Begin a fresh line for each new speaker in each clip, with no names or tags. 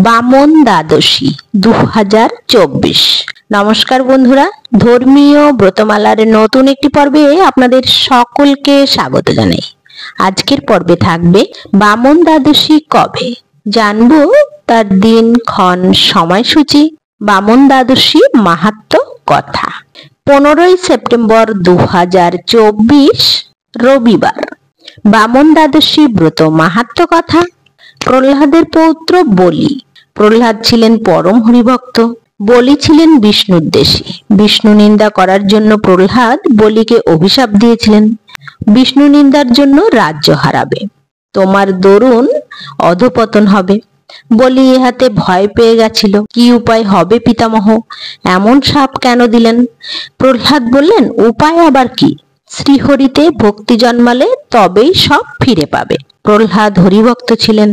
বামন দ্বাদশী 2024। নমস্কার বন্ধুরা, ধর্মীয় ব্রতমালার নতুন একটি পর্বে আপনাদের সকলকে স্বাগত জানাই। আজকের পর্বে থাকবে বামন দ্বাদশী কবে, জানবো তার দিন ক্ষণ সময়সূচি, বামন দ্বাদশী মাহাত্ম্য কথা। 15ই সেপ্টেম্বর 2024 রবিবার। বামন দ্বাদশী ব্রত মাহাত্ম্য কথা। প্রহ্লাদের পৌত্র বলি। প্রহ্লাদ ছিলেন পরম হরিভক্ত। বলি ছিলেন বিষ্ণুদ্বেষী। বিষ্ণু নিন্দা করার জন্য প্রহ্লাদ বলিকে অভিশাপ দিয়েছিলেন, বিষ্ণু নিন্দার জন্য রাজ্য হারাবে, তোমার দরুন অধপতন হবে। বলি ইহাতে ভয় পেয়ে গেছিল, কি উপায় হবে পিতামহ, এমন শাপ কেন দিলেন? প্রহ্লাদ বললেন, উপায় আবার কি, শ্রীহরিতে ভক্তি জন্মালে তবেই সব ফিরে পাবে। প্রহ্লাদ হরিভক্ত ছিলেন,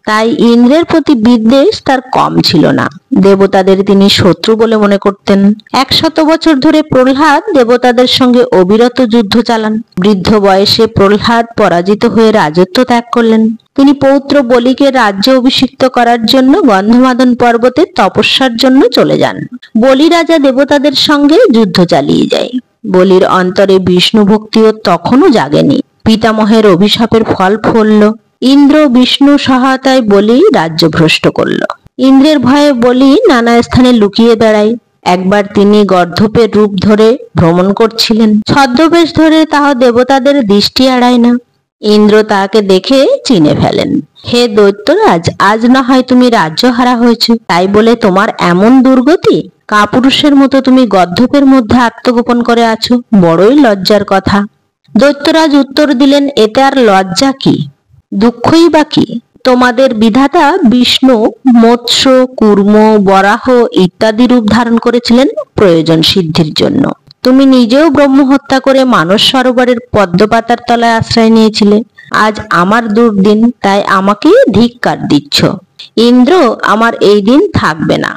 তাই ইন্দ্রের প্রতি বিদ্বেষ তার কম ছিল না। দেবতাদের তিনি শত্রু বলে মনে করতেন। 100 বছর ধরে প্রহ্লাদ দেবতাদের সঙ্গে অবিরত যুদ্ধ চালান। বৃদ্ধ বয়সে প্রহ্লাদ পরাজিত হয়ে রাজত্ব ত্যাগ করলেন। তিনি পৌত্র বলিকে রাজ্য অভিষিক্ত করার জন্য গন্ধমাদন পর্বতে তপস্যার জন্য চলে যান। বলি রাজা দেবতাদের সঙ্গে যুদ্ধ চালিয়ে যায়। বলির অন্তরে বিষ্ণু ভক্তিও তখনও জাগেনি। পিতামহের অভিশাপের ফল ফলল। ইন্দ্র বিষ্ণু সহায়তায় বলি রাজ্য ভ্রষ্ট করল। ইন্দ্রের ভয়ে বলি নানা স্থানে লুকিয়ে বেড়ায়। একবার তিনি গর্ধপের রূপ ধরে ভ্রমণ করছিলেন। ছদ্মবেশ ধরে তাহা দেবতাদের দৃষ্টি এড়ায় না। ইন্দ্র তাকে দেখে চিনে ফেলেন। হে দৈত্যরাজ, আজ না হয় তুমি রাজ্য হারা হয়েছ, তাই বলে তোমার এমন দুর্গতি? কাপুরুষের মতো তুমি গর্ধপের মধ্যে আত্মগোপন করে আছো, বড়ই লজ্জার কথা। দৈত্যরাজ উত্তর দিলেন, এতে আর লজ্জা কি, দুঃখই বা কি? তোমাদের বিধাতা বিষ্ণু মৎস্য, কুর্ম, বরাহ ইত্যাদি রূপ ধারণ করেছিলেন প্রয়োজন সিদ্ধির জন্য। তুমি নিজেও ব্রহ্ম হত্যা করে মানস সরোবরের পদ্মপাতার তলায় আশ্রয় নিয়েছিলে। আজ আমার দুর্দিন, তাই আমাকে ধিক্কার দিচ্ছ। ইন্দ্র, আমার এই দিন থাকবে না।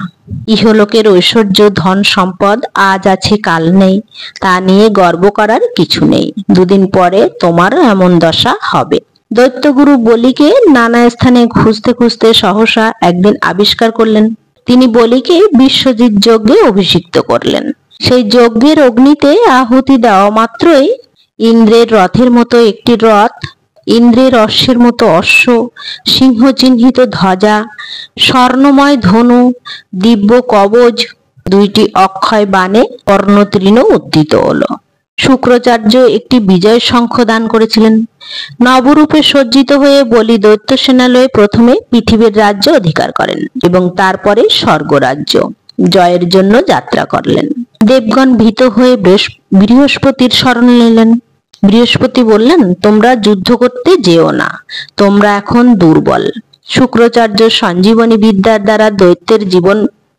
ইহলোকের ঐশ্বর্য ধন সম্পদ আজ আছে কাল নেই, তা নিয়ে গর্ব করার কিছু নেই। দুদিন পরে তোমার এমন দশা হবে। দৈত্যগুরু বলিকে নানা স্থানে খুঁজতে খুঁজতে সহসা একদিন আবিষ্কার করলেন। তিনি বলিকে বিশ্বজিৎ যজ্ঞে অভিষিক্ত করলেন। সেই যজ্ঞের অগ্নিতে আহুতি দেওয়া মাত্রই ইন্দ্রের রথের মতো একটি রথ, ইন্দ্রের অশ্বের মতো অশ্ব, সিংহ চিহ্নিত ধ্বজা, স্বর্ণময় ধনু, দিব্য কবচ, 2টি অক্ষয় বাণে কর্ণতৃণ উদ্দিত হল। শুক্রাচার্য একটি বিজয় শঙ্খ দান করেছিলেন। নবরূপে সজ্জিত হয়ে বলি দৈত্য সেনালয়ে প্রথমে পৃথিবীর রাজ্য অধিকার করেন এবং তারপরে স্বর্গরাজ্য জয়ের জন্য যাত্রা করলেন। দেবগণ ভীত হয়ে বৃহস্পতির শরণ নিলেন। বৃহস্পতি বললেন, তোমরা যুদ্ধ করতে যেও না, তোমরা এখন দুর্বল। শুক্রাচার্য সঞ্জীবনী বিদ্যার দ্বারা দৈত্যের জীবন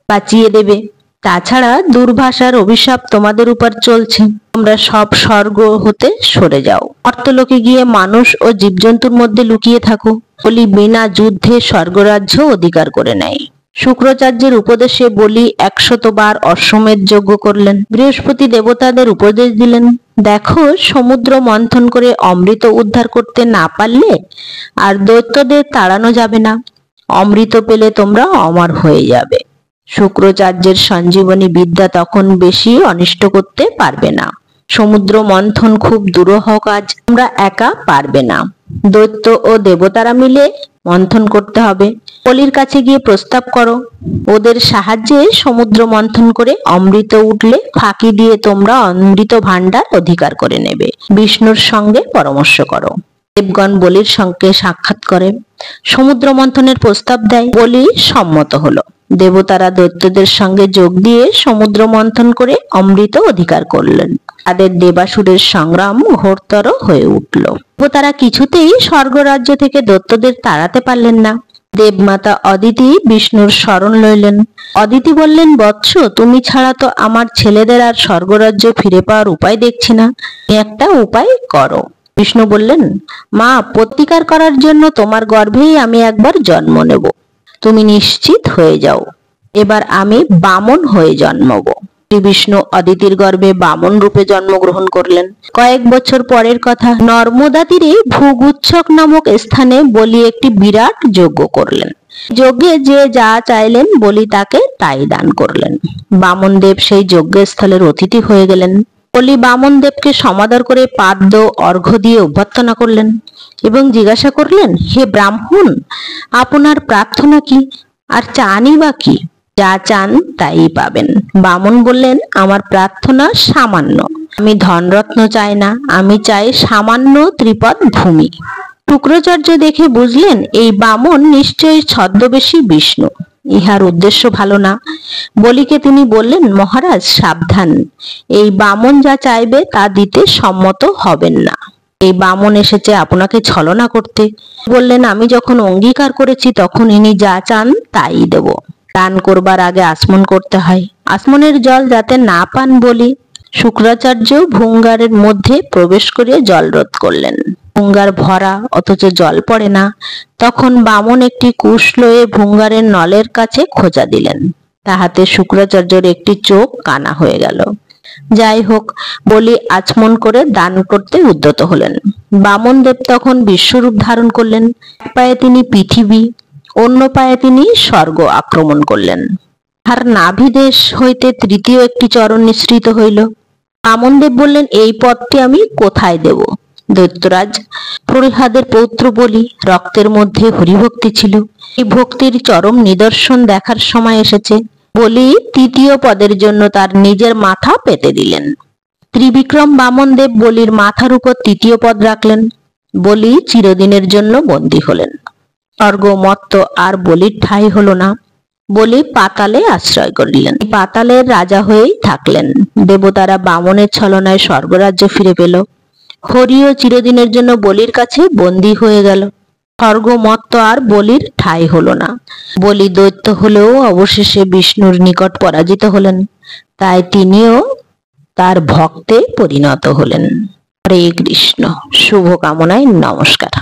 বাঁচিয়ে দেবে। তাছাড়া দুর্ভাষার অভিশাপ তোমাদের উপর চলছে, তোমরা সব স্বর্গ হতে সরে যাও, মর্তলোকে গিয়ে মানুষ ও জীবজন্তুর মধ্যে লুকিয়ে থাকো। বলি বিনা যুদ্ধে স্বর্গরাজ্য অধিকার করে নেয়। শুক্রাচার্যের উপদেশে বলি 100 বার অশ্বমেধ যজ্ঞ করলেন। বৃহস্পতি দেবতাদের উপদেশ দিলেন, দেখো সমুদ্র মন্থন করে অমৃত উদ্ধার করতে না পারলে আর দৈত্যদের তাড়ানো যাবে না। অমৃত পেলে তোমরা অমর হয়ে যাবে। শুক্রাচার্যের সঞ্জীবনী বিদ্যা তখন বেশি অনিষ্ট করতে পারবে না। সমুদ্র মন্থন খুব দুরূহ কাজ, তোমরা একা পারবে না। দৈত্য ও দেবতারা মিলে মন্থন করতে হবে। বলির কাছে গিয়ে প্রস্তাব করো, ওদের সাহায্যে সমুদ্র মন্থন করে অমৃত উঠলে ফাঁকি দিয়ে তোমরা অমৃত ভাণ্ডার অধিকার করে নেবে। বিষ্ণুর সঙ্গে পরামর্শ করো। দেবগণ বলির সঙ্গে সাক্ষাৎ করে সমুদ্র মন্থনের প্রস্তাব দেয়। বলি সম্মত হলো। দেবতারা দৈত্যদের সঙ্গে যোগ দিয়ে সমুদ্র মন্থন করে অমৃত অধিকার করলেন। তাদের দেবাসুরের সংগ্রাম ঘোরতর হয়ে উঠল। দেবতারা কিছুতেই স্বর্গরাজ্য থেকে দৈত্যদের তাড়াতে পারলেন না। দেবমাতা অদিতি বিষ্ণুর শরণ লইলেন। অদিতি বললেন, বৎস, তুমি ছাড়া তো আমার ছেলেদের আর স্বর্গরাজ্য ফিরে পাওয়ার উপায় দেখছি না, একটা উপায় করো। বিষ্ণু বললেন, মা, প্রতিকার করার জন্য তোমার গর্ভেই আমি একবার জন্ম নেব, তুমি নিশ্চিত হয়ে যাও। এবার আমি বামন হয়ে জন্মাবো। বিষ্ণু অদিতির গর্ভে বামন রূপে জন্মগ্রহণ করলেন। কয়েক বছর পরের কথা, নর্মদা তীরে ভূগুচ্ছক নামক স্থানে বলি একটি বিরাট যজ্ঞ করলেন। যজ্ঞে যে যা চাইলেন বলি তাকে তাই দান করলেন। বামনদেব সেই যজ্ঞস্থলের অতিথি হয়ে গেলেন। বলি বামনদেবকে সমাদর করে পাদ্য অর্ঘ্য দিয়ে অভ্যর্থনা করলেন এবং জিজ্ঞাসা করলেন, হে ব্রাহ্মণ, আপনার প্রার্থনা কি, আর চানই বা কি? যা চান তাই পাবেন। বামন বললেন, আমার প্রার্থনা সামান্য, আমি ধনরত্ন চাই না, আমি চাই সামান্য ত্রিপদ ভূমি। শুক্রাচার্য দেখে বুঝলেন এই বামন নিশ্চয়ই ছদ্মবেশী বিষ্ণু, ইহার উদ্দেশ্য ভালো না। বলিকে তিনি বললেন, মহারাজ সাবধান, এই বামন যা চাইবে তা দিতে সম্মত হবেন না। এই বামন এসেছে আপনাকে ছলনা করতে। বললেন, আমি যখন অঙ্গীকার করেছি তখন ইনি যা চান তাই দেব। দান করবার আগে আচমন করতে হয়, আচমনের জল যাতে না পান বলি শুক্রাচার্য ভূঙ্গারের মধ্যে প্রবেশ করে জল রোধ করলেন। ভূঙ্গার ভরা, অথচ জল পড়ে না। তখন বামন একটি কুশ লয়ে ভূঙ্গারের নলের কাছে খোঁচা দিলেন, তাহাতে শুক্রাচার্যের একটি চোখ কানা হয়ে গেল। যাই হোক, বলি আচমন করে দান করতে উদ্যত হলেন। বামনদেব তখন বিশ্বরূপ ধারণ করলেন। এক পায়ে তিনি পৃথিবী, অন্য পায়ে তিনি স্বর্গ আক্রমণ করলেন। তাহার নাভিদেশ হইতে তৃতীয় একটি চরণ নিঃসৃত হইল। বামনদেব বললেন, এই পদটি আমি কোথায় দেব? দৈত্যরাজ, প্রহ্লাদের পৌত্র বলি, রক্তের মধ্যে হরিভক্তি ছিল, এই ভক্তির চরম নিদর্শন দেখার সময় এসেছে। বলি তৃতীয় পদের জন্য তার নিজের মাথা পেতে দিলেন। ত্রিবিক্রম বামনদেব বলির মাথার উপর তৃতীয় পদ রাখলেন। বলি চিরদিনের জন্য বন্দী হলেন। স্বর্গ মত্ত আর বলির ঠাঁই হলো না। বলি পাতালে আশ্রয় করিলেন, পাতালের রাজা হয়েই থাকলেন। দেবতারা বামনের ছলনায় স্বর্গরাজ্য ফিরে পেল। হরিও চিরদিনের জন্য বলির কাছে বন্দী হয়ে গেল। স্বর্গ মত্ত আর বলির ঠাঁই হলো না। বলি দৈত্য হলেও অবশেষে বিষ্ণুর নিকট পরাজিত হলেন, তাই তিনিও তার ভক্তে পরিণত হলেন। হরে কৃষ্ণ। শুভকামনায় নমস্কার।